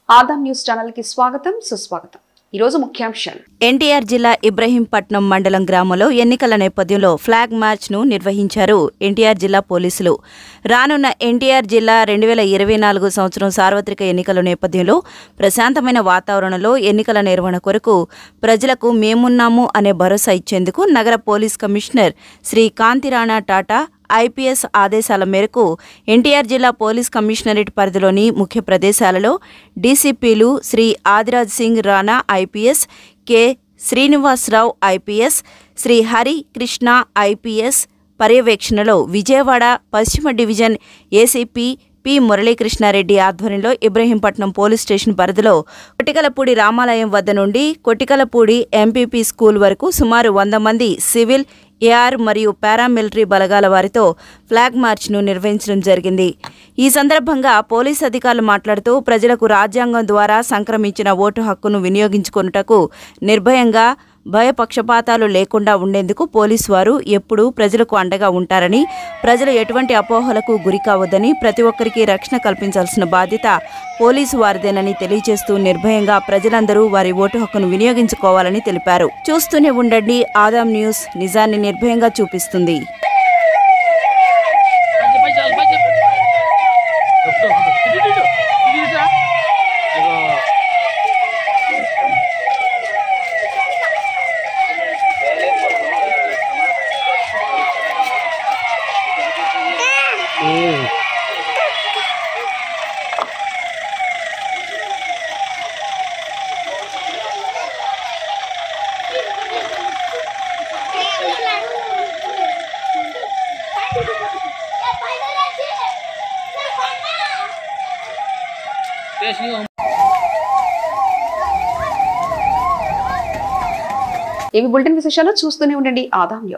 Adam news channel కి స్వాగతం సుస్వాగతం। ఈ రోజు ముఖ్యాంశాలు। ఎన్టీఆర్ జిల్లా ఇబ్రహీంపట్నం మండలం గ్రామంలో ఎన్నికల నేపథ్యంలో ఫ్లాగ్ మార్చ్ ను నిర్వహించారు ఎన్టీఆర్ జిల్లా పోలీసులు। రానున్న ఎన్టీఆర్ జిల్లా 2024 సంవత్సరం సార్వత్రిక ఎన్నికల నేపథ్యంలో ప్రశాంతమైన వాతావరణంలో ఎన్నికల నిర్వహణ కొరకు ప్రజలకు మేమున్నాము అనే భరోసా ఇచ్చేందుకు నగర police commissioner Shri Kanti Rana Tata IPS ఆదేశాల మేరకు ఎన్టీఆర్ జిల్లా పోలీస్ కమిషనరేట్ పరిధిలోని ముఖ్య ప్రదేశాలలో డీసీపీలు Shri Adiraj Singh Rana IPS, K Srinivasa Rao IPS, Shri Hari Krishna IPS పర్యవేక్షణలో విజయవాడ పశ్చిమ డివిజన్ ఏసీపీ పి మురళీకృష్ణారెడ్డి ఆధ్వర్యంలో ఇబ్రహీంపట్నం పోలీస్ స్టేషన్ పరిధిలో కొటికలపూడి రామాలయం వద్ద నుండి కొటికలపూడి ఎంపీపీ స్కూల్ వరకు సుమారు 100 మంది సివిల్, ఏఆర్ మరియు పారామిలిటరీ బలగాల వారితో ఫ్లాగ్ మార్చ్ను నిర్వహించడం జరిగింది। ఈ సందర్భంగా పోలీస్ అధికారులు మాట్లాడుతూ ప్రజలకు రాజ్యాంగం ద్వారా సంక్రమించిన ఓటు హక్కును వినియోగించుకొనుటకు నిర్భయంగా భయపక్షపాతాలు లేకుండా ఉండేందుకు పోలీసు వారు ఎప్పుడూ ప్రజలకు అండగా ఉంటారని, ప్రజలు ఎటువంటి అపోహలకు గురికావద్దని, ప్రతి ఒక్కరికి రక్షణ కల్పించాల్సిన బాధ్యత పోలీసు వారిదేనని తెలియజేస్తూ నిర్భయంగా ప్రజలందరూ వారి ఓటు హక్కును వినియోగించుకోవాలని తెలిపారు। చూస్తూనే ఉండండి, ఆదాం న్యూస్ నిజాన్ని నిర్భయంగా చూపిస్తుంది। ఇవి బులెటిన్ విశేషాలు। చూస్తూనే ఉండండి ఆదాం న్యూస్।